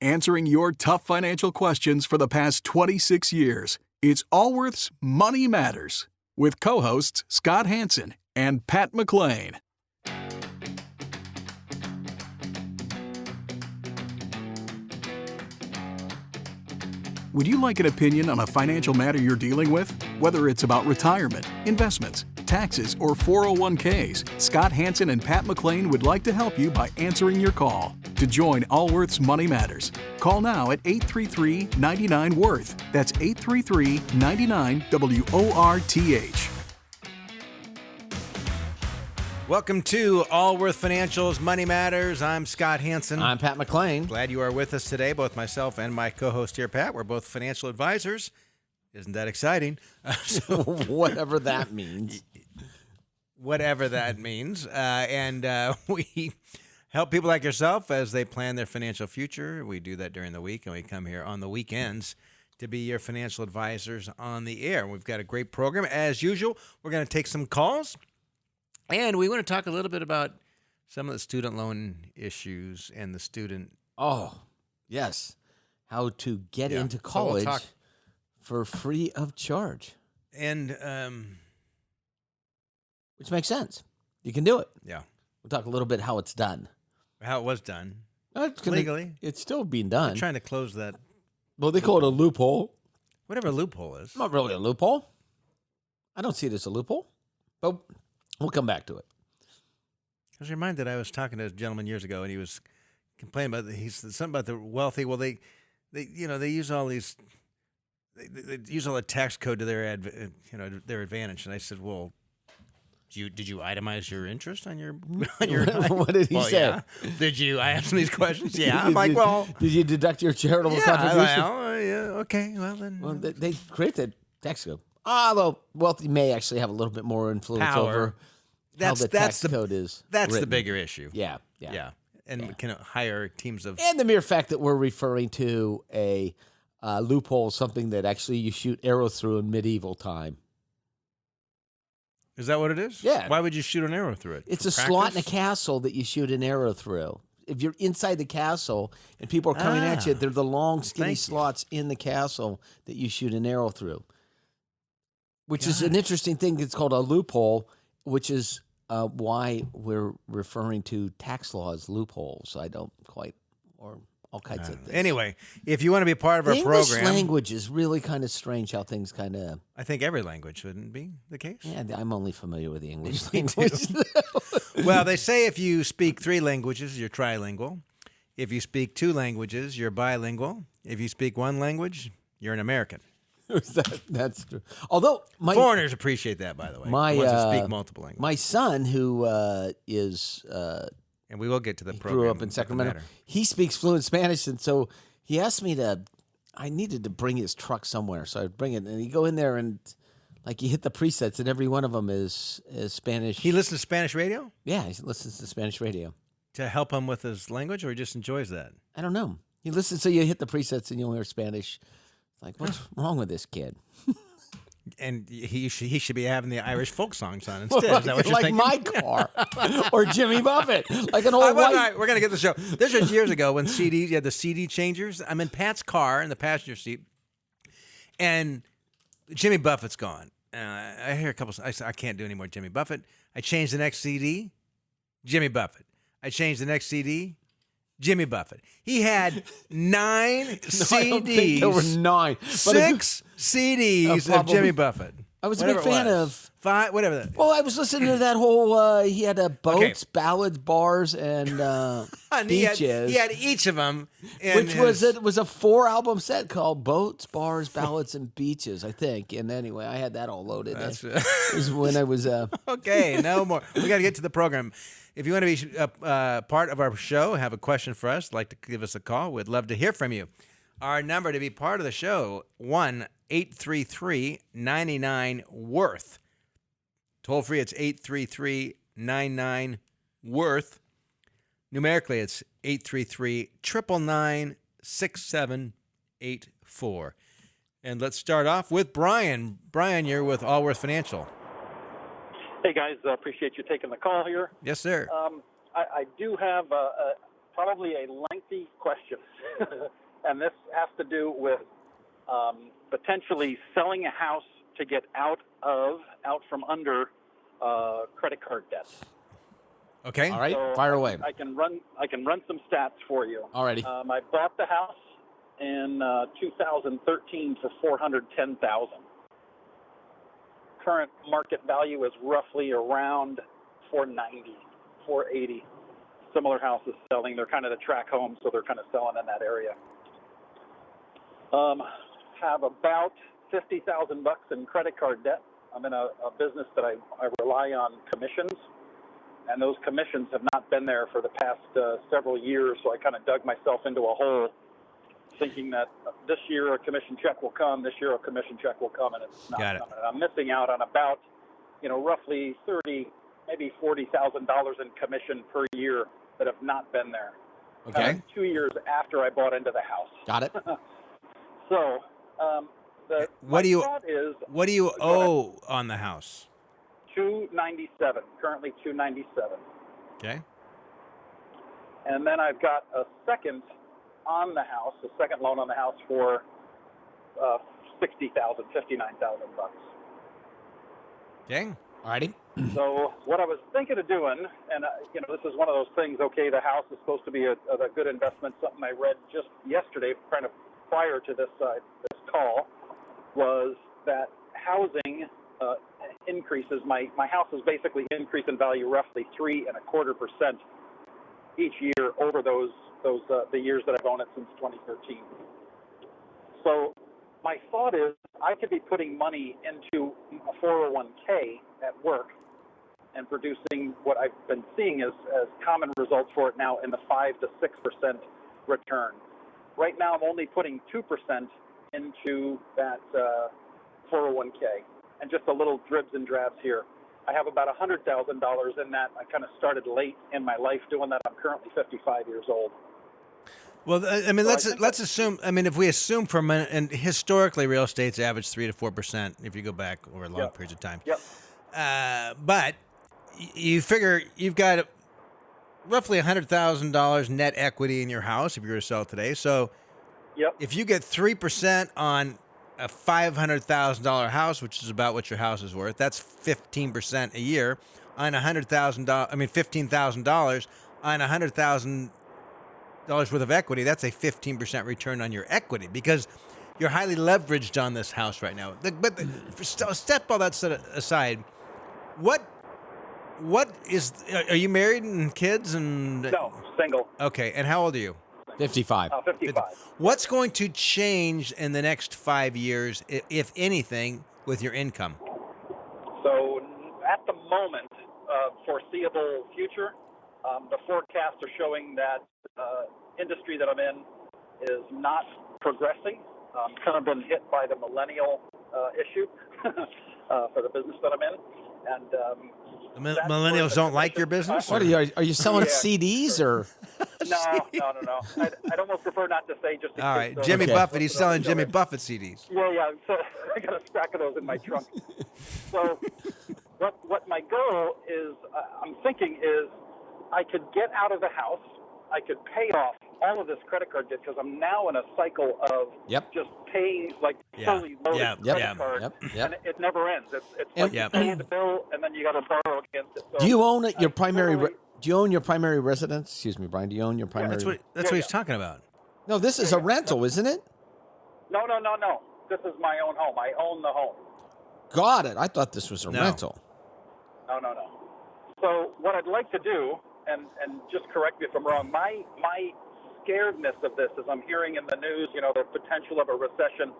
answering your tough financial questions for the past 26 years. It's Allworth's Money Matters with co-hosts Scott Hansen and Pat McClain. Would you like an opinion on a financial matter you're dealing with? Whether it's about retirement, investments, taxes, or 401ks, Scott Hansen and Pat McClain would like to help you by answering your call. To join Allworth's Money Matters, call now at 833-99-WORTH. That's 833-99-WORTH. Welcome to Allworth Financial's Money Matters. I'm Scott Hansen. I'm Pat McClain. Glad you are with us today, both myself and my co-host here, Pat. We're both financial advisors. Isn't that exciting? Whatever that means. Whatever that means. And we help people like yourself as they plan their financial future. We do that during the week, and we come here on the weekends to be your financial advisors on the air. We've got a great program. As usual, we're going to take some calls. And we want to talk a little bit about some of the student loan issues and the student. Oh, yes. How to get into college for free of charge. And which makes sense. You can do it. Yeah. We'll talk a little bit how it's done. How it was done. Legally. It's still being done. They're trying to close that. Well, they call it a loophole. Whatever loophole is. Not really a loophole. I don't see it as a loophole. But we'll come back to it. I was reminded I was talking to a gentleman years ago, and he was complaining about something about the wealthy. Well, they use all these, they use all the tax code to their advantage. And I said, well, did you itemize your interest on your What did he say? Yeah. Did you? I asked him these questions. Yeah, I'm like, well, did you deduct your charitable contribution? Yeah, okay. Well, then. Well, they create that tax code. Although wealthy may actually have a little bit more influence over how the tax code is. That's written. the bigger issue. Yeah. And can hire teams of. And the mere fact that we're referring to a loophole, something that actually you shoot arrows through in medieval time. Is that what it is? Yeah. Why would you shoot an arrow through it? It's a slot in a castle that you shoot an arrow through. If you're inside the castle and people are coming at you, they're the long, skinny slots in the castle that you shoot an arrow through. Which is an interesting thing. It's called a loophole, which is why we're referring to tax laws loopholes. I don't quite, or all kinds of things. Anyway, if you want to be part of our English program. language is really kind of strange how things kind of. I think every language wouldn't be the case. Yeah, I'm only familiar with the English language. Well, they say if you speak 3 languages, you're trilingual. If you speak 2 languages, you're bilingual. If you speak 1 language, you're an American. That's true. Although foreigners appreciate that, by the way. The ones that speak multiple languages. My son, who is and we will get to the program. Grew up in Sacramento. He speaks fluent Spanish, and so he asked me I needed to bring his truck somewhere, so I'd bring it, and you go in there and you hit the presets, and every one of them is Spanish. He listens to Spanish radio? Yeah, he listens to Spanish radio to help him with his language, or he just enjoys that? I don't know. He listens, so you hit the presets, and you'll hear Spanish. Like, what's wrong with this kid? And he should be having the Irish folk songs on instead. Is that what you're thinking? Like my car. Or Jimmy Buffett. Like an old white. Right, we're going to get the show. This was years ago when CDs, you had the CD changers. I'm in Pat's car in the passenger seat, and Jimmy Buffett's gone. I hear a couple. I said, I can't do any more Jimmy Buffett. I changed the next CD, Jimmy Buffett. I changed the next CD, Jimmy Buffett. He had 9 CDs. I don't think there were 9. 6 CDs of Jimmy Buffett. I was a big fan of 5, whatever that. Well, I was listening to that whole. He had boats, ballads, bars, and beaches. He had each of them, which was it was a 4-album set called Boats, Bars, Ballads, and Beaches, I think. And anyway, I had that all loaded. That was when I was. Okay, no more. We got to get to the program. If you want to be part of our show, have a question for us, like to give us a call, we'd love to hear from you. Our number to be part of the show, 1-833-99-WORTH. Toll free, it's 833-99-WORTH. Numerically, it's 833-999-6784. And let's start off with Brian. Brian, you're with Allworth Financial. Hey, guys. Appreciate you taking the call here. Yes, sir. I do have probably a lengthy question, and this has to do with potentially selling a house to get out from under credit card debt. Okay. All right, So fire away. I can run some stats for you. Alrighty. I bought the house in 2013 for $410,000. Current market value is roughly around $490, $480. Similar houses selling. They're kind of the track homes, so they're kind of selling in that area. Have about $50,000 in credit card debt. I'm in a business that I rely on commissions, and those commissions have not been there for the past several years, so I kind of dug myself into a hole thinking that this year a commission check will come, this year a commission check will come, and it's not Got it. coming. And I'm missing out on about, roughly $30,000, maybe $40,000 in commission per year that have not been there. Okay. 2 years after I bought into the house. Got it. So, What do you Go ahead. owe on the house? $297, currently $297. Okay. And then I've got a second loan on the house for $60,000, $59,000. Okay. Alrighty. So what I was thinking of doing, and this is one of those things. Okay, the house is supposed to be a good investment. Something I read just yesterday, kind of prior to this call, was that housing increases. My house has basically increased in value roughly 3.25% each year over the years that I've owned it since 2013. So my thought is I could be putting money into a 401k at work and producing what I've been seeing as common results for it now in the 5 to 6% return. Right now I'm only putting 2% into that 401k, and just a little dribs and drabs here. I have about $100,000 in that. I kind of started late in my life doing that. I'm currently 55 years old. Well, I mean, let's assume. I mean, if we assume for a minute, and historically, real estate's averaged 3 to 4% if you go back over long periods of time. Yep. But you figure you've got roughly $100,000 net equity in your house if you were to sell it today. So, if you get 3% on a $500,000 house, which is about what your house is worth, that's 15% a year on $100,000. I mean, $15,000 on $100,000 worth of equity. That's a 15% return on your equity because you're highly leveraged on this house right now. But step all that aside. What is? Are you married and kids and? No, single. Okay, and how old are you? 55. 55. What's going to change in the next 5 years, if anything, with your income? So at the moment, foreseeable future, the forecasts are showing that industry that I'm in is not progressing. Kind of been hit by the millennial issue for the business that I'm in. And millennials don't like your business? What are you selling CDs or? No. I'd almost prefer not to say just. All right, Jimmy Buffett. He's selling Jimmy Buffett CDs. Yeah. So I got a stack of those in my trunk. So what my goal is, I'm thinking is, I could get out of the house. I could pay off all of this credit card debt because I'm now in a cycle of just paying fully loaded credit card, and it never ends. It's like you pay the bill and then you got to borrow against it. So do you own your primary? Do you own your primary residence? Excuse me, Brian. Do you own your primary? That's what he's talking about. No, this is a rental, isn't it? No. This is my own home. I own the home. Got it. I thought this was a rental. No. So what I'd like to do, and just correct me if I'm wrong, my scaredness of this is I'm hearing in the news, the potential of a recession.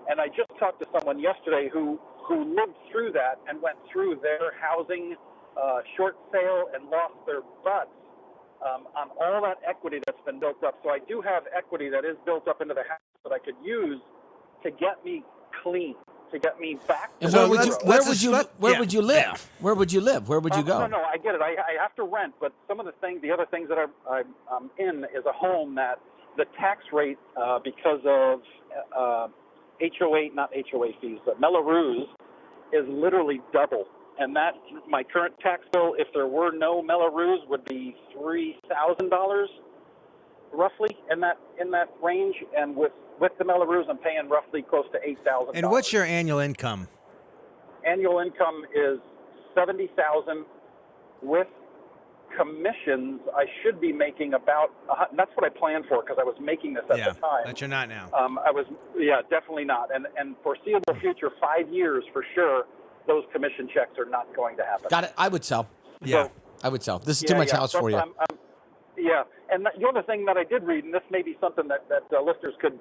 And I just talked to someone yesterday who lived through that and went through their housing short sale and lost their butts on all that equity that's been built up. So I do have equity that is built up into the house that I could use to get me clean, to get me back. And to where would you live? Where would you live? Where would you go? No, I get it. I have to rent, but some of the other things that I'm in is a home that the tax rate because of not HOA fees, but Melrose is literally double. And that my current tax bill, if there were no Melrose, would be $3,000. roughly in that range, and with the Melrose, I'm paying roughly close to $8,000. And what's your annual income? Annual income is $70,000. With commissions, I should be making about. That's what I planned for because I was making this at the time. But you're not now. Definitely not. And foreseeable future, 5 years for sure. Those commission checks are not going to happen. Got it. I would sell. Yeah, I would sell. This is too much house for you. And the other thing that I did read, and this may be something that listeners could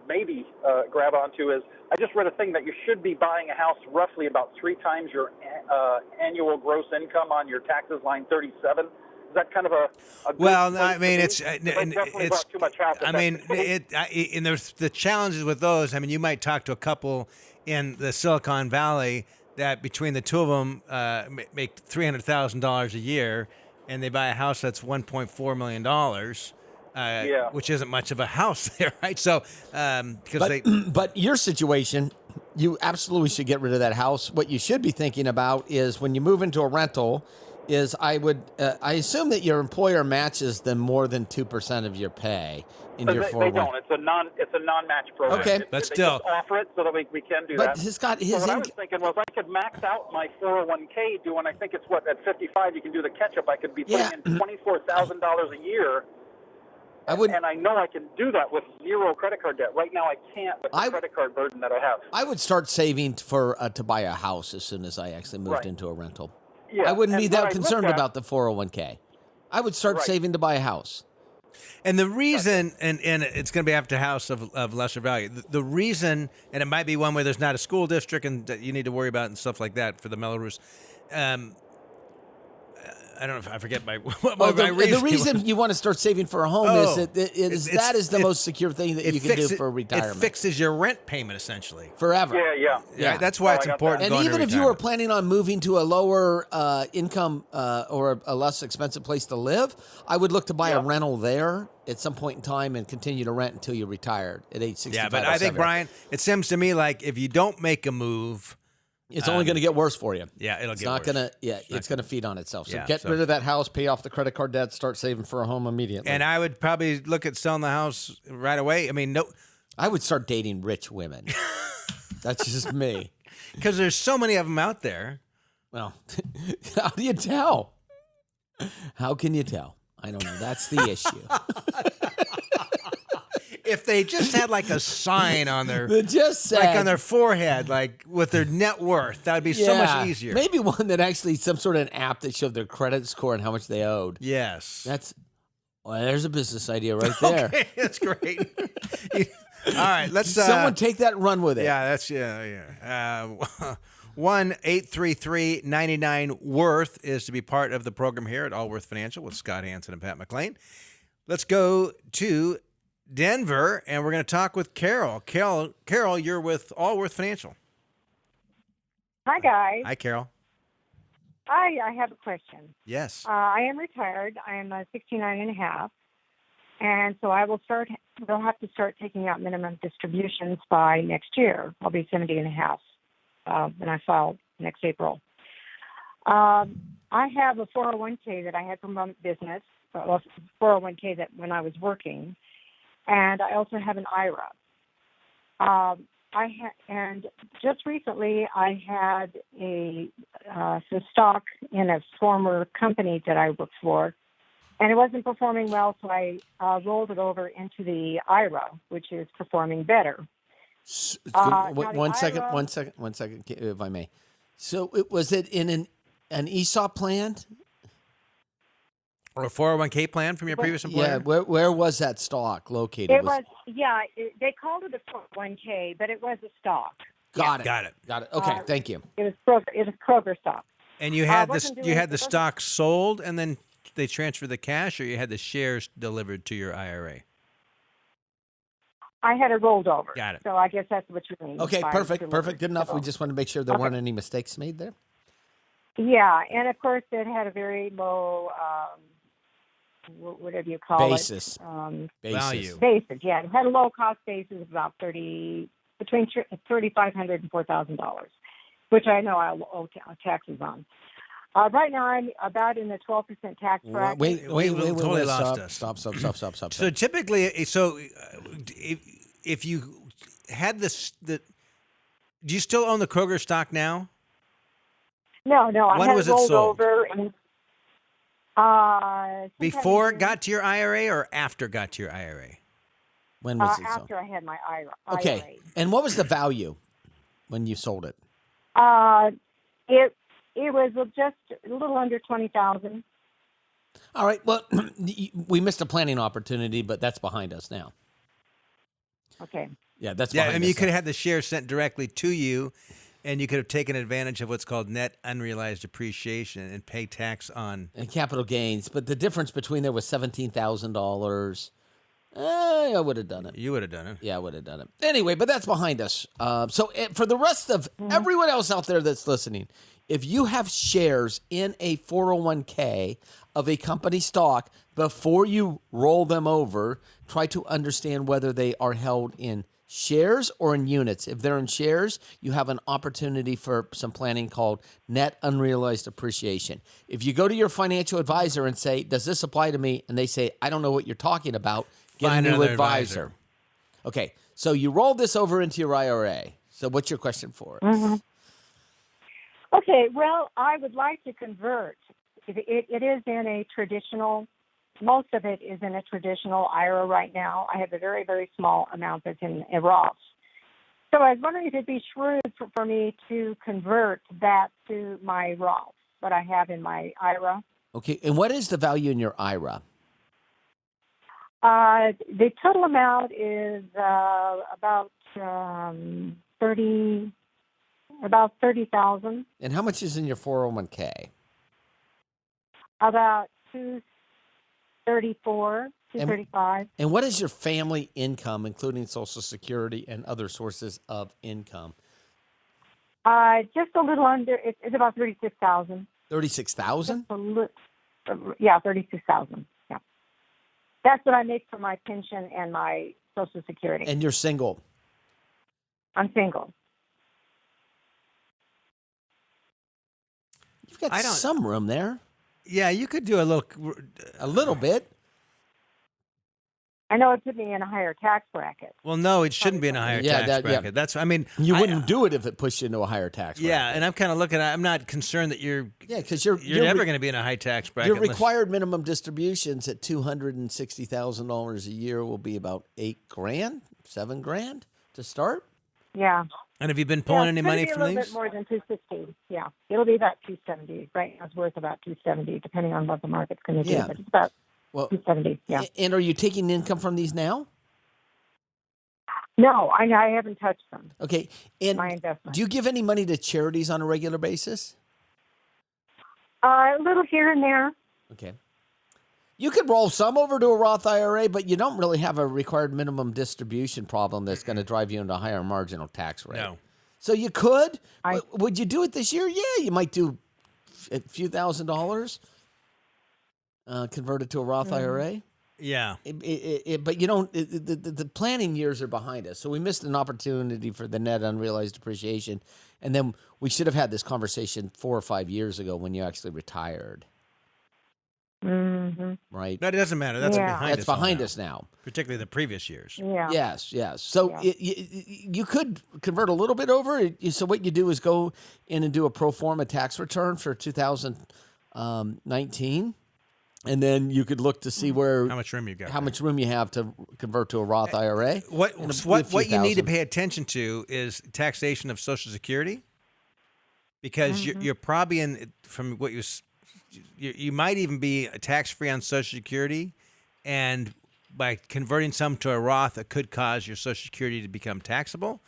maybe grab onto, is I just read a thing that you should be buying a house roughly about 3 times your annual gross income on your taxes, line 37. Is that kind of a good well, I mean, it's too much house. I mean, and there's the challenges with those. I mean, you might talk to a couple in the Silicon Valley that between the two of them make $300,000 a year, and they buy a house that's $1.4 million, which isn't much of a house there, right? So, but your situation, you absolutely should get rid of that house. What you should be thinking about is when you move into a rental, is I assume that your employer matches them more than 2% of your pay in your 401. They don't. It's a non-match program. Okay, but they still just offer it so that we can do that. But he's got his. So what I was thinking was I could max out my 401k doing. I think it's at 55 you can do the catch-up. I could be putting in $24,000 a year. And I know I can do that with 0 credit card debt. Right now I can't with the credit card burden that I have. I would start saving to buy a house as soon as I actually moved into a rental. Yeah, I wouldn't be that concerned about the 401k. I would start saving to buy a house. And the reason, and it's going to be after a house of lesser value. The reason, and it might be one where there's not a school district and that you need to worry about and stuff like that for the Melrose. I don't know if I forget my reason. The reason you want to start saving for a home is that is the most secure thing that you can do for retirement. It fixes your rent payment essentially forever. Yeah. That's why it's important. And even if you were planning on moving to a lower income or a less expensive place to live, I would look to buy a rental there at some point in time and continue to rent until you're retired at age 65. Yeah, but I think, Brian, it seems to me like if you don't make a move, it's only going to get worse for you. Yeah, it's going to feed on itself. So get rid of that house, pay off the credit card debt, start saving for a home immediately. And I would probably look at selling the house right away. I mean, I would start dating rich women. That's just me. Because there's so many of them out there. Well, how do you tell? How can you tell? I don't know. That's the issue. If they just had like a sign on their like on their forehead, like with their net worth, that would be so much easier. Maybe one that actually some sort of an app that showed their credit score and how much they owed. Yes. There's a business idea right there. Okay, that's great. All right, let's someone take that and run with it. Yeah, that's 1-833-99-WORTH is to be part of the program here at Allworth Financial with Scott Hansen and Pat McLean. Let's go to Denver, and we're going to talk with Carol. Carol, you're with Allworth Financial. Hi, guys. Hi, Carol. Hi, I have a question. Yes. I am retired. I am 69 and a half, and so we'll have to start taking out minimum distributions by next year. I'll be 70 and a half when I file next April. I have a 401k that I had from business, 401k that when I was working. And I also have an IRA. And just recently I had some stock in a former company that I worked for, and it wasn't performing well, so I rolled it over into the IRA, which is performing better. One second, if I may. So was it in an ESOP plan? Or a 401k plan from your previous employer? Yeah, where was that stock located? They called it a 401k, but it was a stock. Got it. Okay, thank you. It was Kroger stock. And you had the stock sold, and then they transferred the cash, or you had the shares delivered to your IRA? I had it rolled over. Got it. So I guess that's what you mean. Okay, perfect, good enough. We just want to make sure there weren't any mistakes made there. Yeah, and of course it had a very low, whatever you call basis. Value. Basis, yeah. It had a low cost basis of about between $3,500 and $4,000, which I know I'll owe taxes on. Right now, I'm about in the 12% tax bracket. Wait, Totally lost us. Stop. So typically, if you had do you still own the Kroger stock now? No, I When had was it it rolled sold? over. And, Before it got to your IRA or after it got to your IRA? When was it sold? after I had my IRA. Okay. And what was the value when you sold it? It was just a little under 20,000. All right. Well, we missed a planning opportunity, but that's behind us now. Okay. Yeah, that's Yeah, behind I mean, us you could now. have had the shares sent directly to you, and you could have taken advantage of what's called net unrealized appreciation and pay tax on. And capital gains, but the difference between there was $17,000. I would have done it. You would have done it. Yeah, I would have done it. Anyway, but that's behind us. So for the rest of everyone else out there that's listening, if you have shares in a 401k of a company stock, before you roll them over, try to understand whether they are held in shares or in units. If they're in shares, you have an opportunity for some planning called net unrealized appreciation. If you go to your financial advisor and say, does this apply to me? And they say, I don't know what you're talking about, get Find a new another advisor. Okay, so you roll this over into your IRA. So what's your question for us? Mm-hmm. Okay, well, I would like to convert. It is in a traditional, most of it is in a traditional IRA right now. I have a very, very small amount that's in a Roth. So I was wondering if it'd be shrewd for me to convert that to my Roth, what I have in my IRA. Okay, and what is the value in your IRA? The total amount is about 30,000. And how much is in your 401k? About 234, 235. And what is your family income, including Social Security and other sources of income? Just a little under. It's about 36,000. 36,000? Yeah, 36,000. Yeah, that's what I make for my pension and my Social Security. And you're single? I'm single. You've got some room there. Yeah, you could do a little bit. I know it put me in a higher tax bracket. Well, no, it shouldn't be in a higher tax bracket. Yeah. That's, I mean, You wouldn't do it if it pushed you into a higher tax bracket. Yeah, and I'm kind of looking at. I'm not concerned that you're because you're never going to be in a high tax bracket. Your required minimum distributions at $260,000 a year will be about $8,000, $7,000 to start. Yeah. And have you been pulling any money from these? A little bit more than 260. Yeah, it'll be about 270. Right now, it's worth about 270, depending on what the market's going to do. But it's about 270. Yeah. And are you taking income from these now? No, I haven't touched them. Okay. And my investment. Do you give any money to charities on a regular basis? A little here and there. Okay. You could roll some over to a Roth IRA, but you don't really have a required minimum distribution problem that's going to drive you into a higher marginal tax rate. No. So you could. Would you do it this year? Yeah, you might do a few $1,000s. Convert it to a Roth IRA. Yeah. But you don't. The planning years are behind us, so we missed an opportunity for the net unrealized appreciation, and then we should have had this conversation 4 or 5 years ago when you actually retired. Mm-hmm. Right. But it doesn't matter. That's behind us now. Particularly the previous years. Yeah. Yes. So you could convert a little bit over. So what you do is go in and do a pro forma tax return for 2019, and then you could look to see how much room you got, how much room you have to convert to a Roth IRA. What you need to pay attention to is taxation of Social Security, because you're probably in, from what you might even be tax-free on Social Security, and by converting some to a Roth, it could cause your Social Security to become taxable,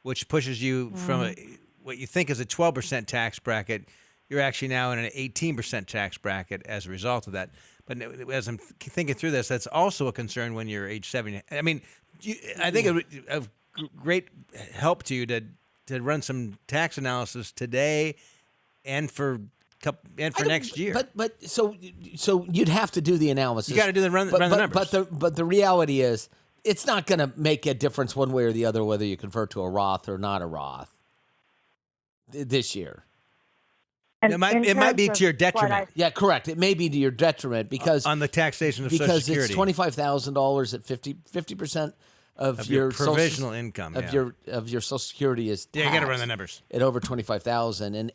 which pushes you from what you think is a 12% tax bracket. You're actually now in an 18% tax bracket as a result of that. But as I'm thinking through this, that's also a concern when you're age 70. I mean, I think a great help to you to run some tax analysis today and for next year. But so you'd have to do the analysis. You got to run the numbers. But the reality is, it's not going to make a difference one way or the other whether you convert to a Roth or not a Roth this year. And It might in be terms to your of what detriment Yeah, correct. It may be to your detriment because on the taxation of Social because Security. it's $25,000 at 50% of your Social- provisional income. of your Social Security is taxed Yeah, you got to run the numbers. at over 25,000, and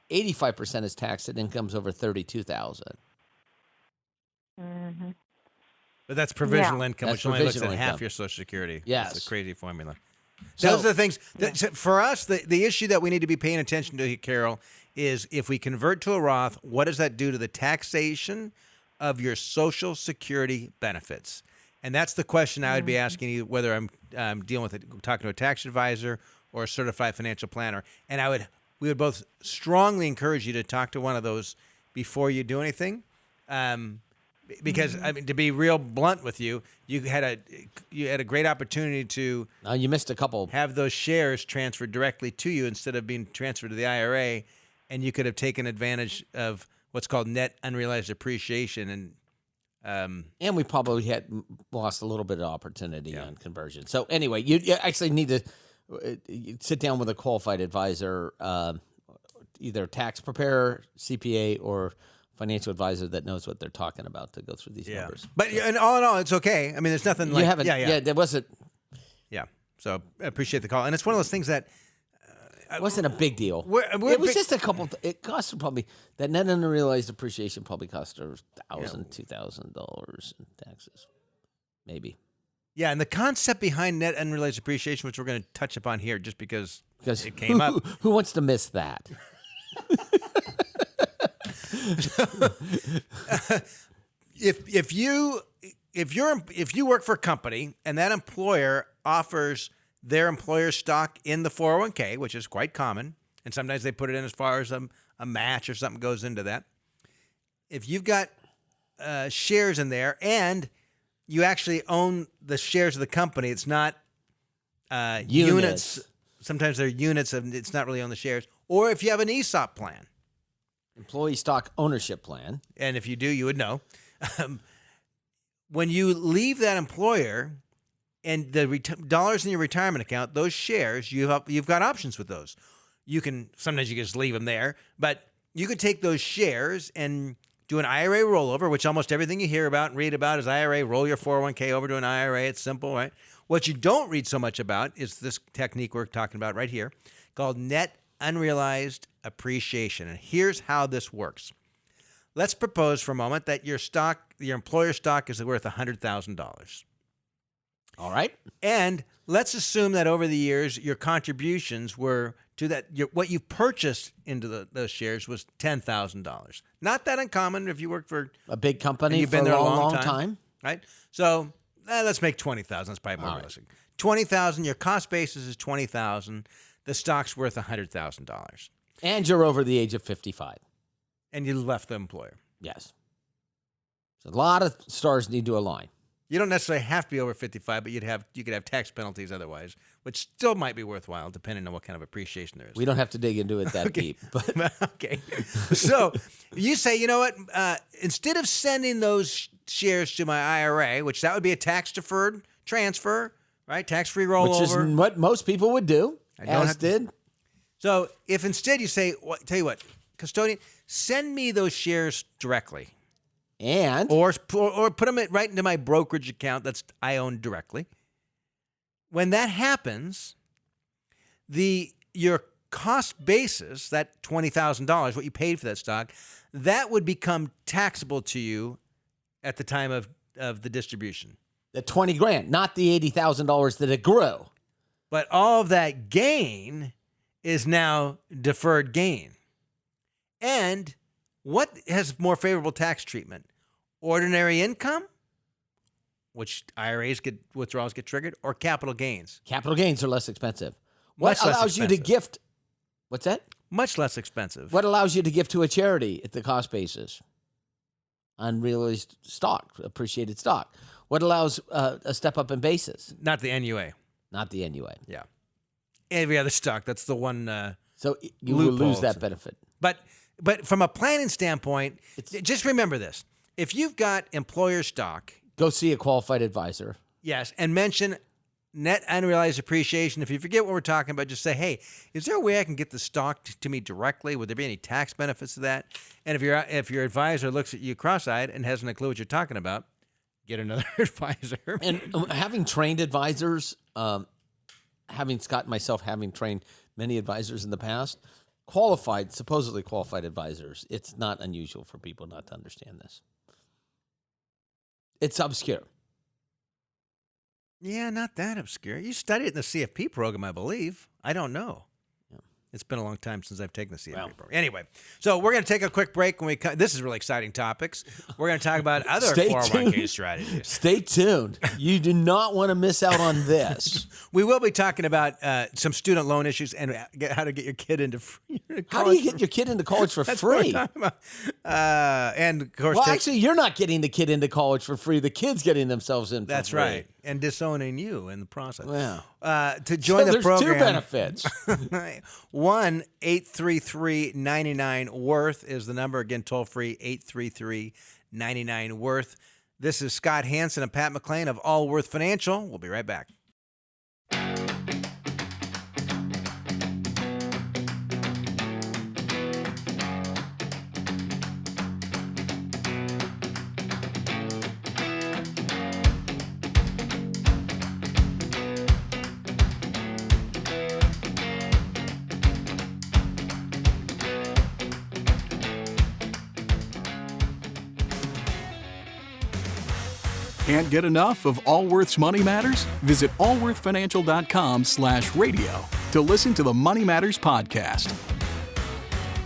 85% is taxed at incomes over 32,000. Mhm. But that's provisional Yeah. income, That's which only looks at provisional half income. your Social Security. Yes. It's a crazy formula. So- Those are the things. So for us, the issue that we need to be paying attention to, Carol, is if we convert to a Roth, what does that do to the taxation of your Social Security benefits? And that's the question I would be asking you, whether I'm dealing with it, talking to a tax advisor or a certified financial planner. And we would both strongly encourage you to talk to one of those before you do anything. Because I mean, to be real blunt with you, you had a great opportunity to You missed a couple. have those shares transferred directly to you instead of being transferred to the IRA, and you could have taken advantage of what's called net unrealized appreciation. And we probably had lost a little bit of opportunity on conversion. So anyway, you actually need to sit down with a qualified advisor, either tax preparer, CPA, or financial advisor that knows what they're talking about to go through these numbers. But and all in all, it's okay. I mean, there's nothing like You haven't. yeah. There wasn't. Yeah. So I appreciate the call, and it's one of those things that It wasn't a big deal. We're it was big- just a couple. It cost probably that net unrealized appreciation probably cost her $1,000, $2,000 in taxes, maybe. yeah, and the concept behind net unrealized appreciation, which we're going to touch upon here, just because it came up. Who wants to miss that? If you work for a company and that employer offers their employer stock in the 401k, which is quite common, and sometimes they put it in as far as a match or something goes into that. If you've got shares in there and you actually own the shares of the company, it's not units. Sometimes they're units, and it's not really on the shares. Or if you have an ESOP plan. Employee stock ownership plan. And if you do, you would know. When you leave that employer and the dollars in your retirement account, those shares, you've got options with those. Sometimes you can just leave them there, but you could take those shares and do an IRA rollover, which almost everything you hear about and read about is IRA. Roll your 401k over to an IRA. It's simple, right? What you don't read so much about is this technique we're talking about right here called net unrealized appreciation. And here's how this works. Let's propose for a moment that your employer stock is worth $100,000. All right. And let's assume that over the years, your contributions were to that. What you purchased into those shares was $10,000. Not that uncommon if you work for A big company and you've for been a there long time. right? So let's make 20,000. That's probably more realistic. 20,000. Your cost basis is 20,000. The stock's worth $100,000, And you're over the age of 55. and you left the employer. Yes. So a lot of stars need to align. You don't necessarily have to be over 55, but you could have tax penalties otherwise, which still might be worthwhile depending on what kind of appreciation there is. We don't have to dig into it that Okay. deep. But Okay. So you say, you know what? Instead of sending those shares to my IRA, which that would be a tax-deferred transfer, right? Tax-free rollover. which is what most people would do, I don't as have- did. So if instead you say, tell you what, custodian, send me those shares directly. And Or put them right into my brokerage account I own directly. When that happens, your cost basis, that $20,000, what you paid for that stock, that would become taxable to you at the time of the distribution. the 20 grand, not the $80,000 that it grew. But all of that gain is now deferred gain. And what has more favorable tax treatment? Ordinary income, which withdrawals get triggered, or capital gains? Capital gains are less expensive. What Much less allows you to expensive. gift? What's that? Much less expensive. What allows you to give to a charity at the cost basis? Unrealized stock, appreciated stock. What allows a step up in basis? Not the NUA. Not the NUA. Yeah. Every other stock. That's the one. So you will lose Loopholes. that benefit. But from a planning standpoint, just remember this. If you've got employer stock, Go see a qualified advisor. yes, and mention net unrealized appreciation. If you forget what we're talking about, just say, hey, is there a way I can get the stock to me directly? Would there be any tax benefits to that? And if your advisor looks at you cross-eyed and hasn't a clue what you're talking about, get another advisor. And having trained advisors, having Scott and myself having trained many advisors in the past, supposedly qualified advisors, it's not unusual for people not to understand this. It's obscure. Yeah, not that obscure. You studied it in the CFP program, I believe. I don't know. It's been a long time since I've taken the CFP program. Anyway, so we're going to take a quick break when we come. This is really exciting topics. We're going to talk about other 401k strategies. Stay tuned. You do not want to miss out on this. We will be talking about some student loan issues and how to get your kid into free college. How do you get your kid into college for That's what free? we're talking about. And of course, Well, actually, you're not getting the kid into college for free. The kid's getting themselves in for that's free. right, and disowning you in the process. Wow. To join the there's program, two benefits. 1-833-99-WORTH is the number. Again, toll free, 833-99-WORTH. This is Scott Hansen and Pat McClain of Allworth Financial. We'll be right back. Can't get enough of Allworth's Money Matters? Visit allworthfinancial.com/radio to listen to the Money Matters podcast.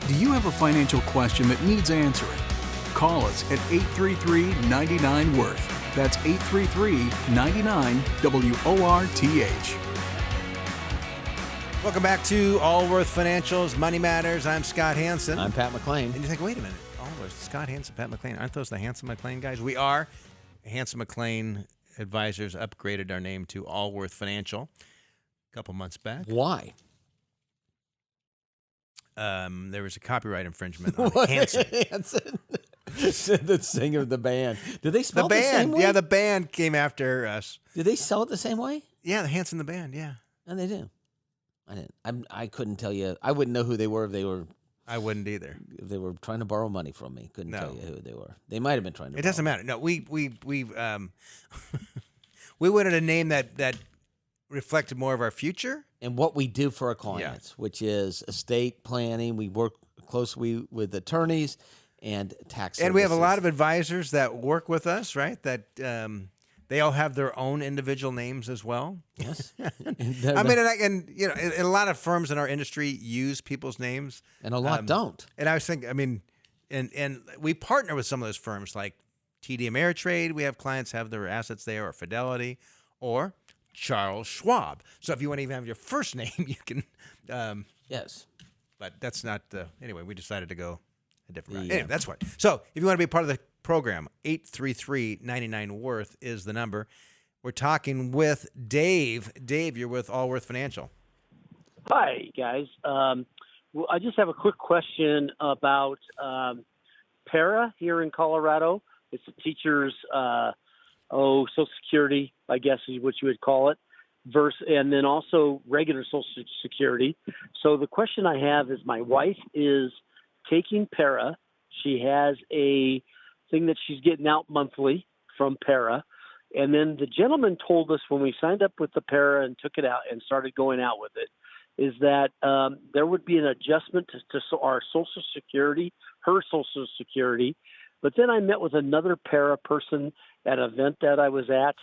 Do you have a financial question that needs answering? Call us at 833-99-WORTH. That's 833-99-WORTH. Welcome back to Allworth Financial's Money Matters. I'm Scott Hansen. I'm Pat McClain. And you think, wait a minute, Allworth, Scott Hansen, Pat McClain, aren't those the Hansen McClain guys? We are. Hansen McClain Advisors upgraded our name to Allworth Financial a couple months back. Why? There was a copyright infringement on Hansen. Hansen. The singer of the band. Did they spell The it the same band, way? yeah, the band came after us. Did they sell it the same way? Yeah, the Hansen the band, yeah. And they do. I didn't. I couldn't tell you. I wouldn't know who they were if I wouldn't either. they were trying to borrow money from me. Couldn't No. tell you who they were. They might have been trying to. It doesn't matter. No, we we wanted a name that reflected more of our future. And what we do for our clients, which is estate planning. We work closely with attorneys and tax. And we have a services. lot of advisors that work with us, right? That they all have their own individual names as well. Yes. I mean, and you know, and a lot of firms in our industry use people's names, and a lot don't. And I was thinking, I mean, and we partner with some of those firms like TD Ameritrade. We have clients have their assets there, or Fidelity, or Charles Schwab. So if you want to even have your first name, you can. Yes. But that's not the. Anyway, we decided to go a different route. Yeah. Anyway, that's why. So if you want to be part of the program, 833-99-WORTH is the number. We're talking with Dave. Dave, you're with Allworth Financial. Hi, guys. Well, I just have a quick question about para here in Colorado. It's the teachers' Social Security, I guess is what you would call it, and then also regular Social Security. So the question I have is, my wife is taking para. She has a thing that she's getting out monthly from para. And then the gentleman told us when we signed up with the para and took it out and started going out with it, is that there would be an adjustment to our Social Security, her Social Security. But then I met with another para person at an event that I was at,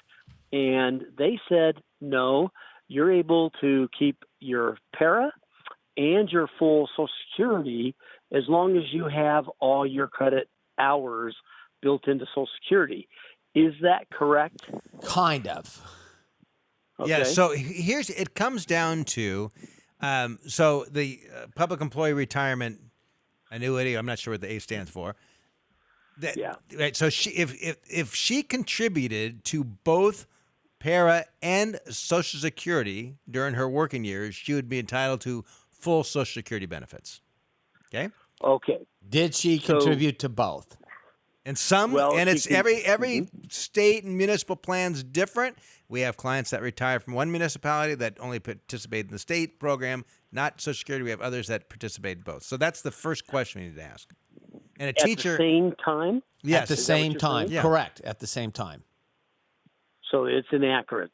and they said, no, you're able to keep your para and your full Social Security as long as you have all your credit hours built into Social Security. Is that correct? Kind of. Okay. Yeah, so it comes down to, so the public employee retirement annuity, I'm not sure what the A stands for. Yeah. Right. So if she contributed to both para and Social Security during her working years, she would be entitled to full Social Security benefits. Okay. Okay. Did she contribute to both? And some, Well, and she it's can- every state and municipal plan's different. We have clients that retire from one municipality that only participate in the state program, not Social Security. We have others that participate in both. So that's the first question we need to ask. And a At teacher, the same time? yes, At the Is that what same you're time. saying? Yeah. Correct. At the same time. So it's inaccurate.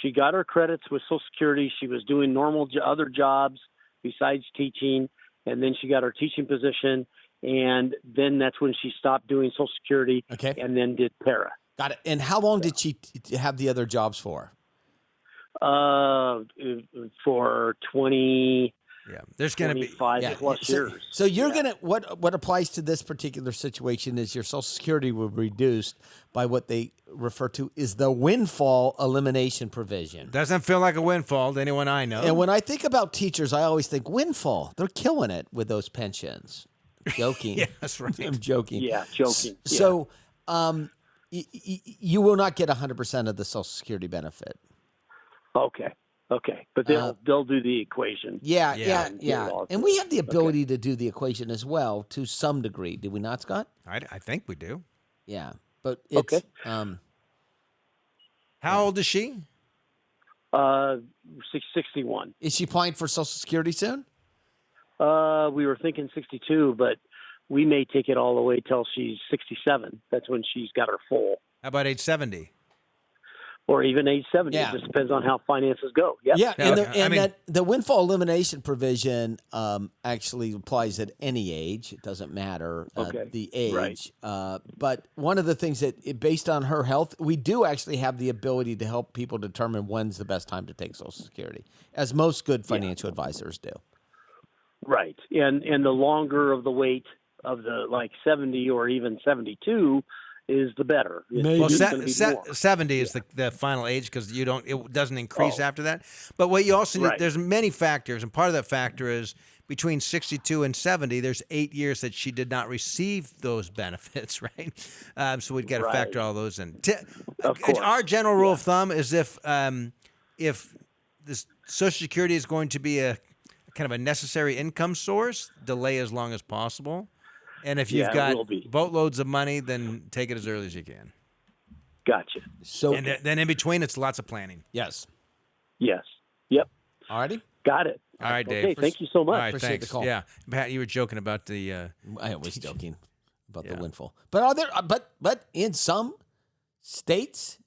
She got her credits with Social Security. She was doing normal other jobs besides teaching, and then she got her teaching position, and then that's when she stopped doing Social Security Okay. and then did para. Got it. And how long did she have the other jobs for? For 20, yeah, there's going to be 25 plus years. So you're gonna what applies to this particular situation is your Social Security will be reduced by what they refer to is the windfall elimination provision. doesn't feel like a windfall to anyone I know. And when I think about teachers, I always think windfall. They're killing it with those pensions. Joking. Yeah, that's right. I'm joking. Yeah, joking. Yeah. So you will not get 100% of the Social Security benefit. Okay. But they'll do the equation. Yeah. all And we have the ability to do the equation as well to some degree. Do we not, Scott? I think we do. Yeah. But it's Okay. How old is she? 61. Is she applying for Social Security soon? We were thinking 62, but we may take it all the way till she's 67. That's when she's got her full. How about age 70? Or even age 70. Yeah. It just depends on how finances go. Yep. Yeah, and, Okay. I mean- that the windfall elimination provision actually applies at any age. It doesn't matter the age. Right. But one of the things based on her health, we do actually have the ability to help people determine when's the best time to take Social Security, as most good financial advisors do. Right. And the longer of the wait of the 70 or even 72 is the better. Maybe. Well, It's gonna be more. 70 is the final age because it doesn't increase after that. But what you also need, Right. there's many factors, and part of that factor is between 62 and 70, there's 8 years that she did not receive those benefits, right? So we've got to factor all those in. Of course. Our general rule of thumb is if this Social Security is going to be a kind of a necessary income source, delay as long as possible. And if you've Yeah, it will got be. boatloads of money, then take it as early as you can. Gotcha. So And then in between, it's lots of planning. yes, Yes. Yep. alrigy. Got it. All right, Dave. Okay, thank you so much. All right, Appreciate thanks. the call. Yeah, Pat, you were joking about the. I was joking about the Yeah. windfall, but are there? But in some states,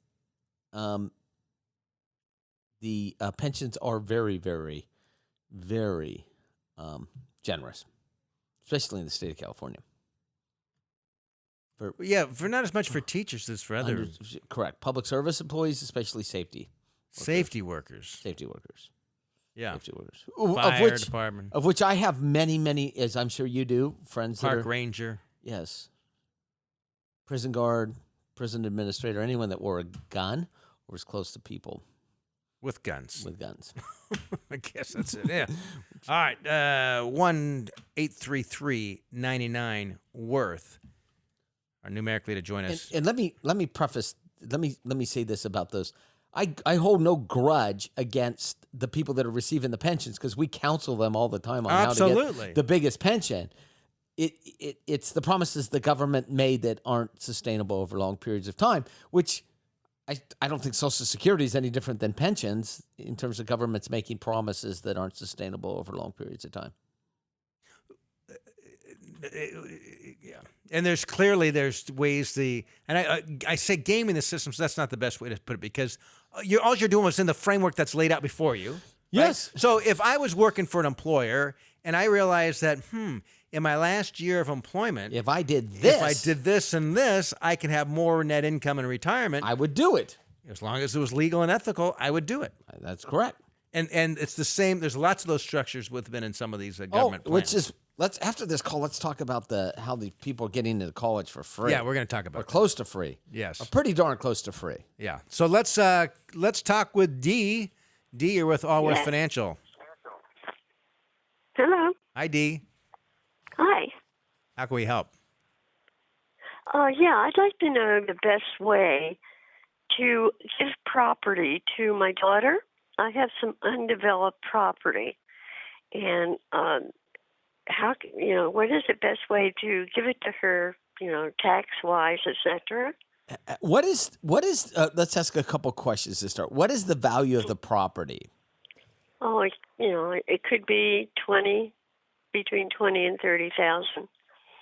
the pensions are very, very, very generous, especially in the state of California. For not as much for teachers as for other Correct. Public service employees, especially safety safety workers. Yeah, Safety workers. fire department, Of which I have many, as I'm sure you do, friends that park are, ranger. yes, prison guard, prison administrator, anyone that wore a gun or was close to people With guns. with guns. I guess that's it. Yeah. All right. 1-833-99 Worth. Our numerically to join us. And let me preface. Let me say this about those. I hold no grudge against the people that are receiving the pensions because we counsel them all the time on how to Absolutely. get the biggest pension. It's the promises the government made that aren't sustainable over long periods of time, which I don't think Social Security is any different than pensions in terms of governments making promises that aren't sustainable over long periods of time. Yeah. And there's ways I say gaming the system, so that's not the best way to put it because all you're doing is in the framework that's laid out before you. Right? Yes. So if I was working for an employer and I realized that, in my last year of employment, If I did this and this, I can have more net income in retirement. I would do it. As long as it was legal and ethical, I would do it. That's correct. And it's the same. There's lots of those structures within in some of these government plans. which is after this call, let's talk about how the people are getting into college for free. Yeah, we're going to talk or about that. close to free. Yes. Or pretty darn close to free. Yeah. So let's talk with Dee. Dee, you're with Allworth Financial. Hello. Hi, Dee. Hi. How can we help? Yeah, I'd like to know the best way to give property to my daughter. I have some undeveloped property, and what is the best way to give it to her tax-wise, etc. What is? Let's ask a couple questions to start. What is the value of the property? Oh, it could be between 20 and 30,000.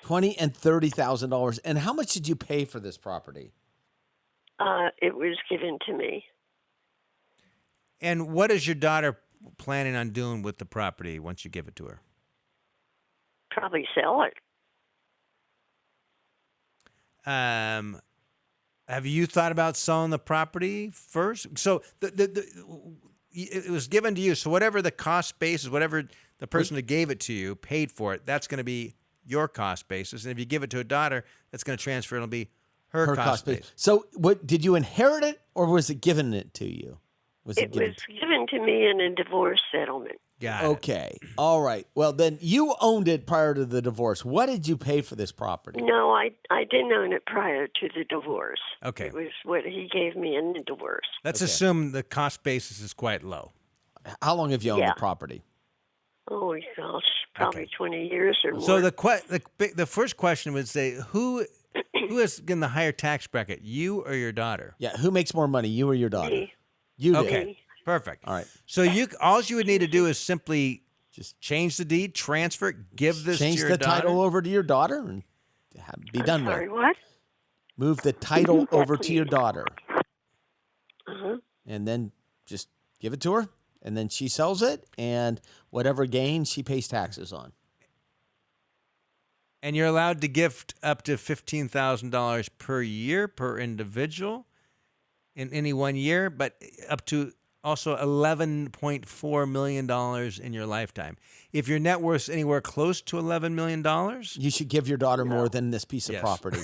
$20,000 and $30,000. And how much did you pay for this property? It was given to me. And what is your daughter planning on doing with the property once you give it to her? Probably sell it. Have you thought about selling the property first? So it was given to you. So whatever the cost basis, whatever the person who gave it to you paid for it, that's going to be your cost basis. And if you give it to a daughter, that's going to transfer. It'll be her cost basis. So what, did you inherit it or was it given it to you? It was given to me in a divorce settlement. Got it. Okay. All right. Well, then you owned it prior to the divorce. What did you pay for this property? No, I didn't own it prior to the divorce. Okay. It was what he gave me in the divorce. Let's assume the cost basis is quite low. How long have you owned the property? Oh, gosh, probably 20 years or more. So the first question would say, who is in the higher tax bracket, you or your daughter? Yeah. Who makes more money, you or your daughter? Me. You do. Okay. Perfect. All right. So all you would need to do is simply just change the deed, transfer it, give this change to your the daughter. title over to your daughter and be done with it. What? Move the title over to your daughter. Uh-huh. And then just give it to her. And then she sells it. And whatever gain, she pays taxes on. And you're allowed to gift up to $15,000 per year per individual in any 1 year, but up to also $11.4 million in your lifetime. If your net worth is anywhere close to $11 million, you should give your daughter more than this piece of property.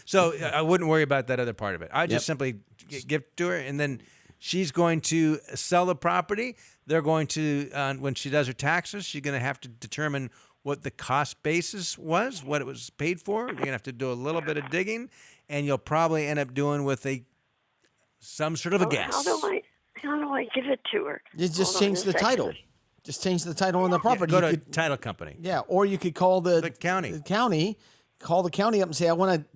So I wouldn't worry about that other part of it. I just simply give it to her, and then she's going to sell the property. They're going to, when she does her taxes, she's going to have to determine what the cost basis was, what it was paid for. You're going to have to do a little bit of digging, and you'll probably end up doing with some sort of a guess. How do I give it to her? You just change the title. Just change the title on the property. Go to a title company. Yeah, or you could call the county. Call the county up and say, I want to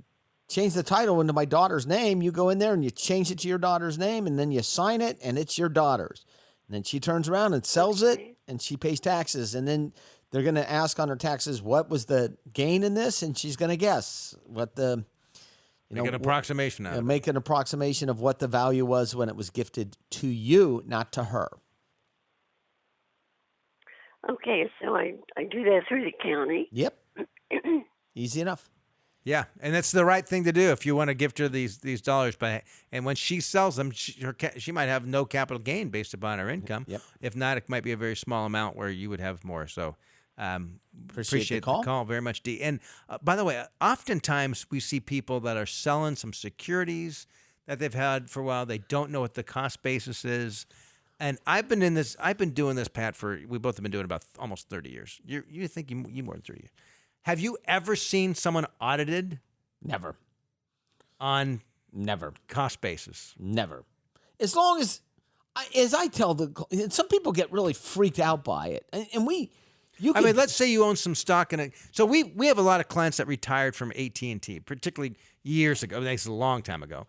change the title into my daughter's name. You go in there and you change it to your daughter's name, and then you sign it, and it's your daughter's. And then she turns around and sells it, and she pays taxes. And then they're going to ask on her taxes, what was the gain in this? And she's going to guess what the... Make an approximation out of it. Make an approximation of what the value was when it was gifted to you, not to her. Okay, so I do that through the county. Yep. Easy enough. Yeah, and that's the right thing to do if you want to gift her these dollars. And when she sells them, she might have no capital gain based upon her income. Yep. If not, it might be a very small amount where you would have more. So appreciate the call very much, D. And by the way, oftentimes we see people that are selling some securities that they've had for a while. They don't know what the cost basis is. And I've been doing this, Pat, we both have been doing it about almost 30 years. You think you more than 30 years. Have you ever seen someone audited? Never. On never cost basis? Never. As long as I tell some people get really freaked out by it, and let's say you own some stock in it. So we have a lot of clients that retired from AT&T, particularly years ago. That's a long time ago.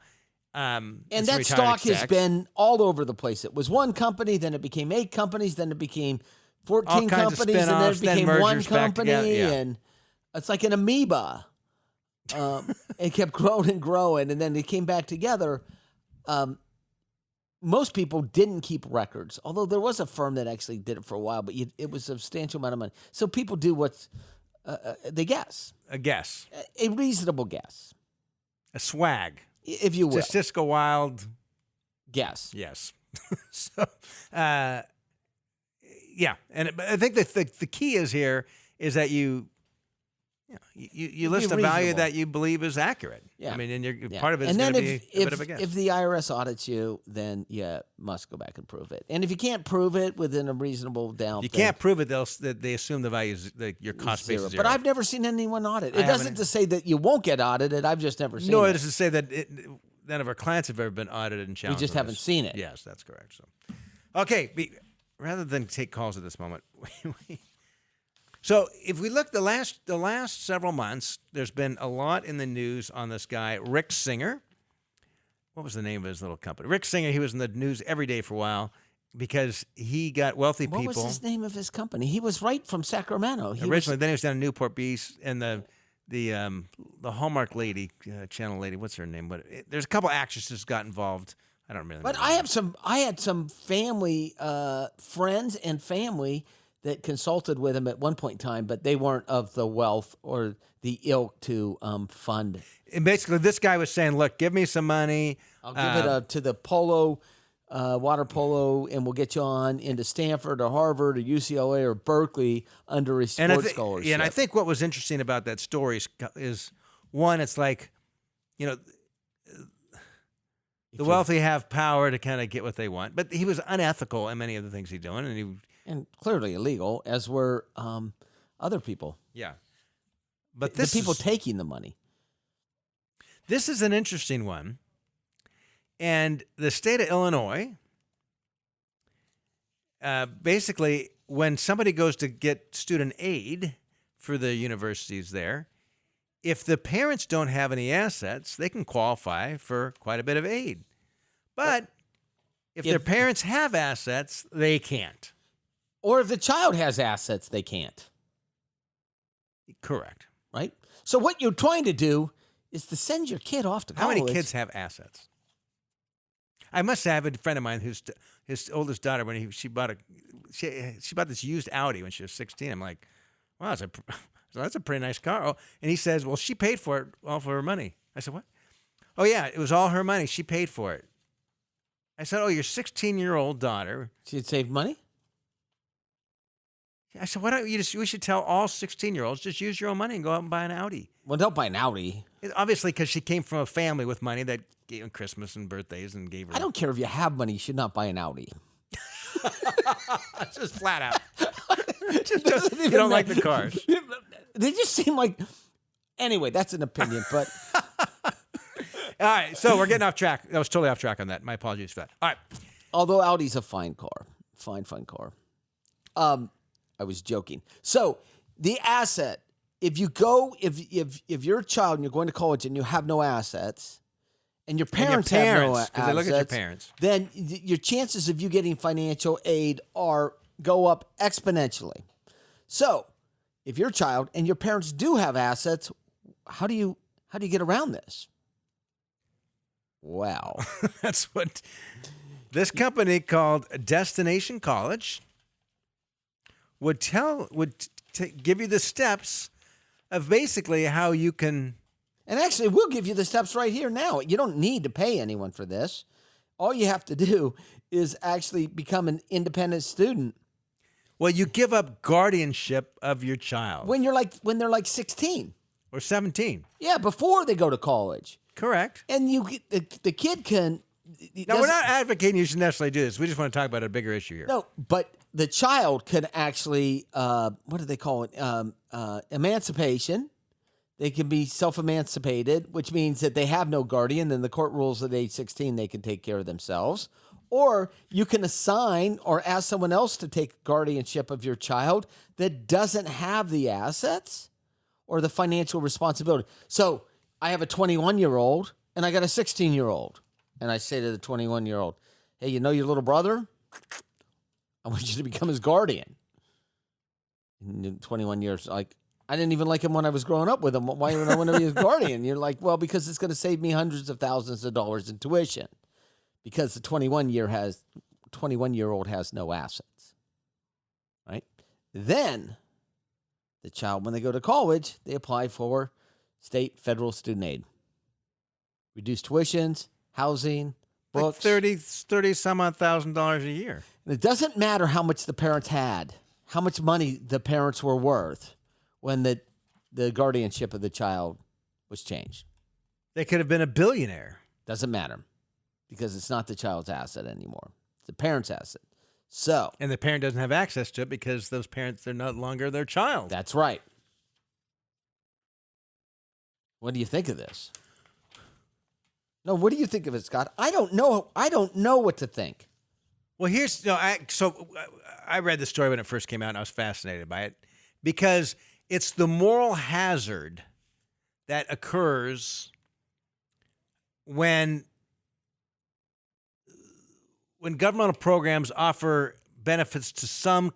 And that stock has been all over the place. It was one company, then it became 8 companies, then it became 14 companies, and then it became one company, and it's like an amoeba. It kept growing and growing, and then it came back together. Most people didn't keep records, although there was a firm that actually did it for a while, but it was a substantial amount of money. So people do what they guess. A guess. A reasonable guess. A swag. If you will. Just Cisco Wild. Guess. Yes. So, yeah. And I think the key is that you list a value that you believe is accurate. Yeah. I mean, and part of it is going to be a bit of a guess. If the IRS audits you, then you must go back and prove it. And if you can't prove it within a reasonable doubt, you can't prove it. They assume the value is your cost base is 0. But I've never seen anyone audit. It doesn't to say that you won't get audited. I've just never seen it. No, it doesn't say that none of our clients have ever been audited and challenged. We just haven't seen it. Yes, that's correct. So, okay, rather than take calls at this moment, So if we look the last several months, there's been a lot in the news on this guy, Rick Singer. What was the name of his little company? Rick Singer. He was in the news every day for a while because he got wealthy people. What was his name of his company? He was right from Sacramento. Originally, then he was down in Newport Beach, and the Hallmark lady, channel lady. What's her name? There's a couple actresses got involved. I don't remember. But I had some family, friends and family that consulted with him at one point in time, but they weren't of the wealth or the ilk to fund. And basically, this guy was saying, "Look, give me some money. I'll give it to the polo, water polo, and we'll get you on into Stanford or Harvard or UCLA or Berkeley under a sports scholarship." Yeah, and I think what was interesting about that story is one, it's like, the wealthy have power to kind of get what they want, but he was unethical in many of the things he's doing, and clearly illegal, as were other people. Yeah, but the people taking the money. This is an interesting one, and the state of Illinois, basically, when somebody goes to get student aid for the universities there, if the parents don't have any assets, they can qualify for quite a bit of aid. But if their parents have assets, they can't. Or if the child has assets, they can't. Correct. Right? So what you're trying to do is to send your kid off to college. How many kids have assets? I must say, I have a friend of mine his oldest daughter, when she bought this used Audi when she was 16. I'm like, wow, that's a pretty nice car. Oh, and he says, well, she paid for it all for her money. I said, what? Oh, yeah, it was all her money. She paid for it. I said, oh, your 16-year-old daughter. She had saved money? I said, why don't we should tell all 16-year-olds, just use your own money and go out and buy an Audi. Well, don't buy an Audi. Obviously, because she came from a family with money that gave her Christmas and birthdays and gave her. I don't care if you have money, you should not buy an Audi. Just flat out. You don't like the cars. They just seem like. Anyway, that's an opinion, but. All right, so we're getting off track. I was totally off track on that. My apologies for that. All right. Although Audi's a fine car. Fine car. I was joking. So the asset, if you're a child and you're going to college and you have no assets, and your parents have no assets, they look at your parents, then your chances of you getting financial aid go up exponentially. So if you're a child and your parents do have assets, how do you get around this? Wow. That's what this company called Destination College would give you the steps of basically how you can. And actually, we'll give you the steps right here now. You don't need to pay anyone for this. All you have to do is actually become an independent student. Well, you give up guardianship of your child when they're like 16 or 17. Yeah, before they go to college. Correct. And the kid can. Now, we're not advocating you should necessarily do this. We just want to talk about a bigger issue here. No, but the child can actually, what do they call it? Emancipation. They can be self-emancipated, which means that they have no guardian. Then the court rules at age 16 they can take care of themselves. Or you can assign or ask someone else to take guardianship of your child that doesn't have the assets or the financial responsibility. So I have a 21-year-old and I got a 16-year-old. And I say to the 21-year-old, hey, you know your little brother? I want you to become his guardian. And 21 years, like, I didn't even like him when I was growing up with him. Why would I want to be his guardian? You're like, well, because it's going to save me hundreds of thousands of dollars in tuition. Because the 21-year-old has no assets. Right? Then the child, when they go to college, they apply for state, federal student aid. Reduced tuitions, housing, books. Like $30 some odd $1,000 a year. And it doesn't matter how much the parents had, how much money the parents were worth when the guardianship of the child was changed. They could have been a billionaire. Doesn't matter because it's not the child's asset anymore. It's the parent's asset. So, and the parent doesn't have access to it because those parents, they're no longer their child. That's right. What do you think of this? No, what do you think of it, Scott? I don't know. I don't know what to think. Well, I read the story when it first came out, and I was fascinated by it because it's the moral hazard that occurs when governmental programs offer benefits to some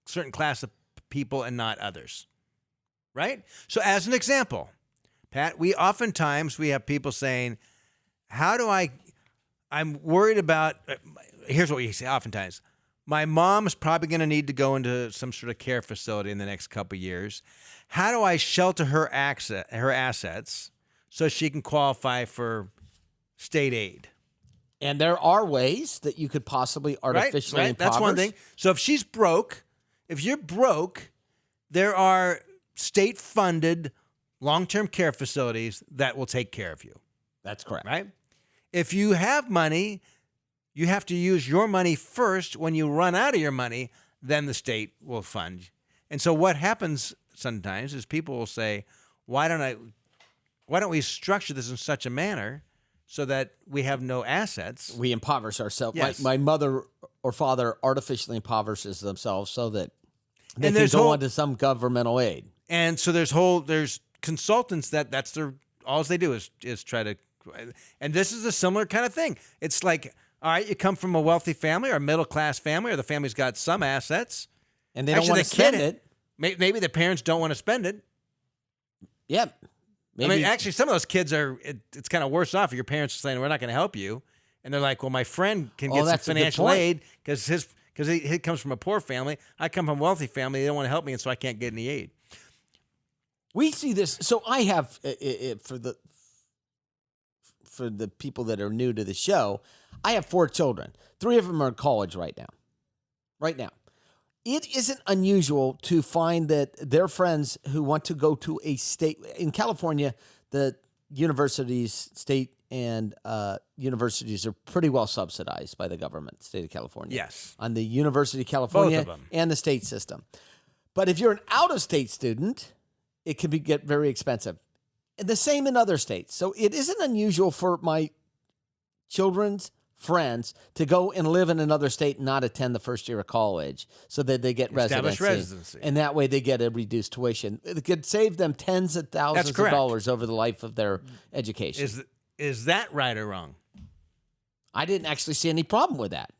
certain class of people and not others, right? So as an example, Pat, we have people saying, I'm worried about, here's what we say oftentimes. My mom's probably going to need to go into some sort of care facility in the next couple of years. How do I shelter her assets so she can qualify for state aid? And there are ways that you could possibly artificially right. impoverish. That's one thing. So if you're broke, there are state-funded long-term care facilities that will take care of you. That's correct. Right? If you have money, you have to use your money first. When you run out of your money, then the state will fund. And so what happens sometimes is people will say, why don't we structure this in such a manner so that we have no assets? We impoverish ourselves. Yes. My mother or father artificially impoverishes themselves so that they And can there's go on to some governmental aid. And so there's consultants that's all they do is try to, and this is a similar kind of thing. It's like, all right, you come from a wealthy family or a middle class family, or the family's got some assets, and they don't want to spend it. Maybe the parents don't want to spend it. Yep. Maybe. I mean, actually, some of those kids it's kind of worse off. Your parents are saying, we're not going to help you. And they're like, well, my friend can get some financial aid because he comes from a poor family. I come from a wealthy family. They don't want to help me, and so I can't get any aid. We see this. So I have, for the people that are new to the show, I have 4 children. 3 of them are in college right now. Right now. It isn't unusual to find that their friends who want to go to a state, in California, the universities, state and universities are pretty well subsidized by the government, state of California. Yes. On the University of California Both of them. and the state system. But if you're an out-of-state student, it can get very expensive. And the same in other states. So it isn't unusual for my children's friends to go and live in another state and not attend the first year of college so that they get residency. And that way they get a reduced tuition. It could save them tens of thousands of dollars over the life of their education. Is that right or wrong? I didn't actually see any problem with that.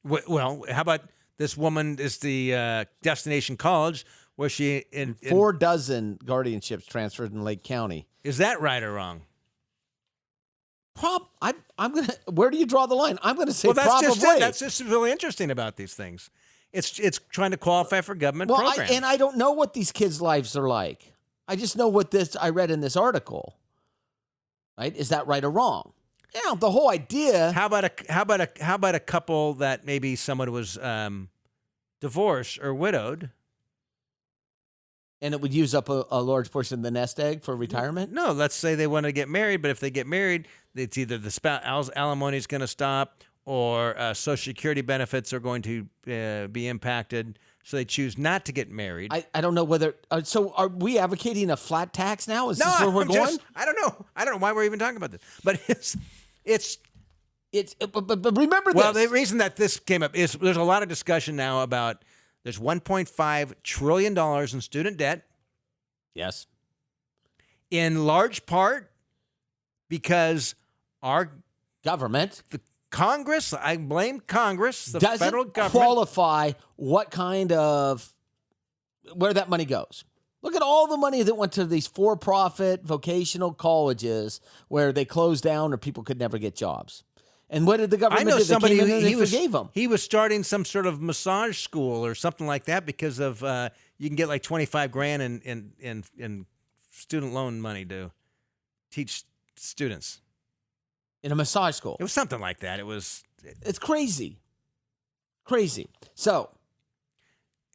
Well, how about this woman is the Destination College where she... 4 dozen guardianships transferred in Lake County. Is that right or wrong? I'm gonna. Where do you draw the line? I'm gonna say that's probably. That's just really interesting about these things. It's trying to qualify for government programs. I don't know what these kids' lives are like. I just know what I read in this article. Right? Is that right or wrong? Yeah, the whole idea. How about a couple that maybe someone was divorced or widowed? And it would use up a large portion of the nest egg for retirement? No, let's say they want to get married, but if they get married, it's either the spouse alimony is going to stop or Social Security benefits are going to be impacted. So they choose not to get married. I don't know whether. So are we advocating a flat tax now? Is this where we're going? I don't know. I don't know why we're even talking about this. But But remember this. Well, the reason that this came up is there's a lot of discussion now about there's $1.5 trillion in student debt. Yes. In large part because our government, the Congress, I blame Congress, the federal government, qualify what kind of, where that money goes. Look at all the money that went to these for-profit vocational colleges where they closed down or people could never get jobs. And what did the government do? Somebody he forgave them. He was starting some sort of massage school or something like that because of you can get like $25,000 in student loan money to teach students in a massage school. It was something like that. It's crazy. So,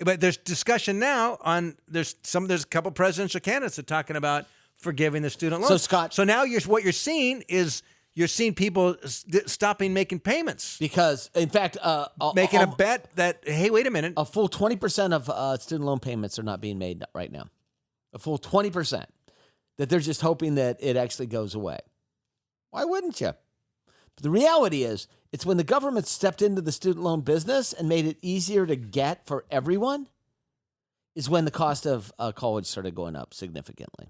but there's discussion now on there's a couple presidential candidates that are talking about forgiving the student loans. So Scott, so now what you're seeing is people stopping making payments because, in fact, making a bet that hey, wait a minute, a full 20% of student loan payments are not being made right now. A full 20% that they're just hoping that it actually goes away. Why wouldn't you? But the reality is, it's when the government stepped into the student loan business and made it easier to get for everyone is when the cost of college started going up significantly.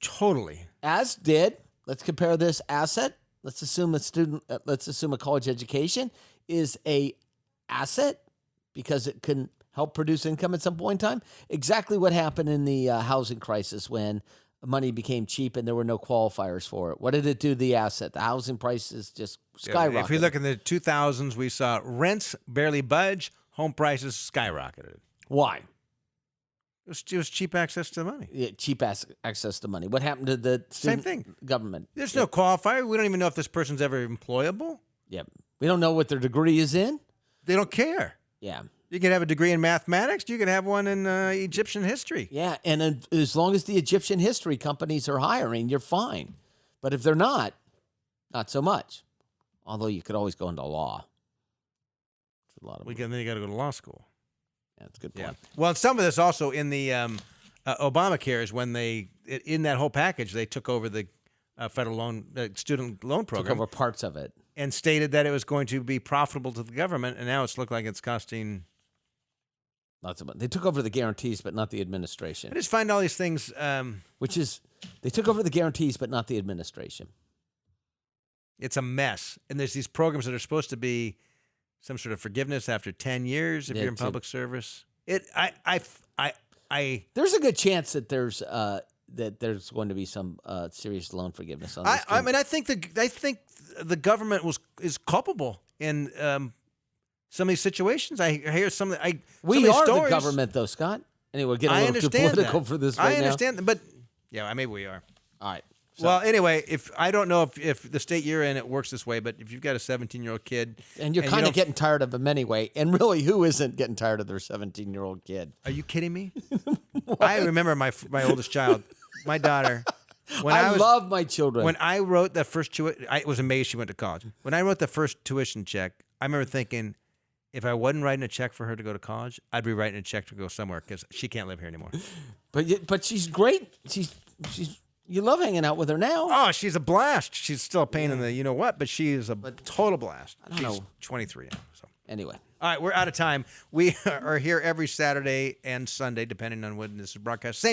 Totally. As did, let's compare this asset. Let's assume a college education is a asset because it can help produce income at some point in time. Exactly what happened in the housing crisis when money became cheap and there were no qualifiers for it. What did it do to the asset? The housing prices just skyrocketed. If we look in the 2000s, we saw rents barely budge, home prices skyrocketed. Why? It was cheap access to money. Yeah, cheap access to money. What happened to the Same thing. Government? There's no qualifier. We don't even know if this person's ever employable. Yeah. We don't know what their degree is in. They don't care. Yeah. You can have a degree in mathematics. You can have one in Egyptian history. Yeah, and as long as the Egyptian history companies are hiring, you're fine. But if they're not so much. Although you could always go into law. It's a lot of then you got to go to law school. Yeah, that's a good point. Yeah. Well, some of this also in the Obamacare is when in that whole package, they took over the federal student loan program. Took over parts of it. And stated that it was going to be profitable to the government, and now it's looked like it's costing lots of money. They took over the guarantees, but not the administration. I just find all these things. They took over the guarantees, but not the administration. It's a mess, and there's these programs that are supposed to be some sort of forgiveness after 10 years if you're in public service. There's a good chance that there's going to be some serious loan forgiveness on this. I think the government is culpable in some of these situations. I hear some. We are the government, though, Scott. Anyway, we're getting a little too political for this right now. I understand, but yeah, maybe we are. All right. So. Well, anyway, I don't know if the state you're in it works this way, but if you've got a 17-year-old kid and you're kind of getting tired of them anyway, and really, who isn't getting tired of their 17-year-old kid? Are you kidding me? I remember my oldest child, my daughter. I love my children. When I wrote the first tuition, I was amazed she went to college. When I wrote the first tuition check, I remember thinking, if I wasn't writing a check for her to go to college, I'd be writing a check to go somewhere because she can't live here anymore. But she's great. She's. You love hanging out with her now. Oh, she's a blast. She's still a pain in the you-know-what, but she is a total blast. I don't know. She's 23 now. So. Anyway. All right, we're out of time. We are here every Saturday and Sunday, depending on when this is broadcast.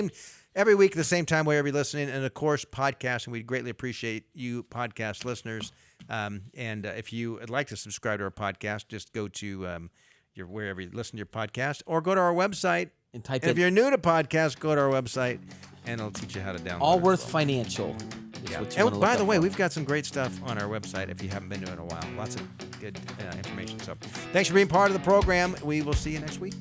Every week, the same time, wherever you're listening. And, of course, podcasting. We'd greatly appreciate you podcast listeners. And if you would like to subscribe to our podcast, just go to wherever you listen to your podcast or go to our website. And type in. If you're new to podcasts, go to our website. And it'll teach you how to download Allworth Financial. Yeah. And by the way, we've got some great stuff on our website if you haven't been to it in a while. Lots of good information. So thanks for being part of the program. We will see you next week.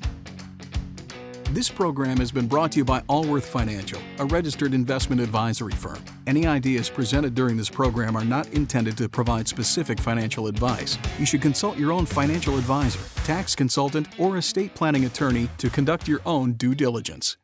This program has been brought to you by Allworth Financial, a registered investment advisory firm. Any ideas presented during this program are not intended to provide specific financial advice. You should consult your own financial advisor, tax consultant, or estate planning attorney to conduct your own due diligence.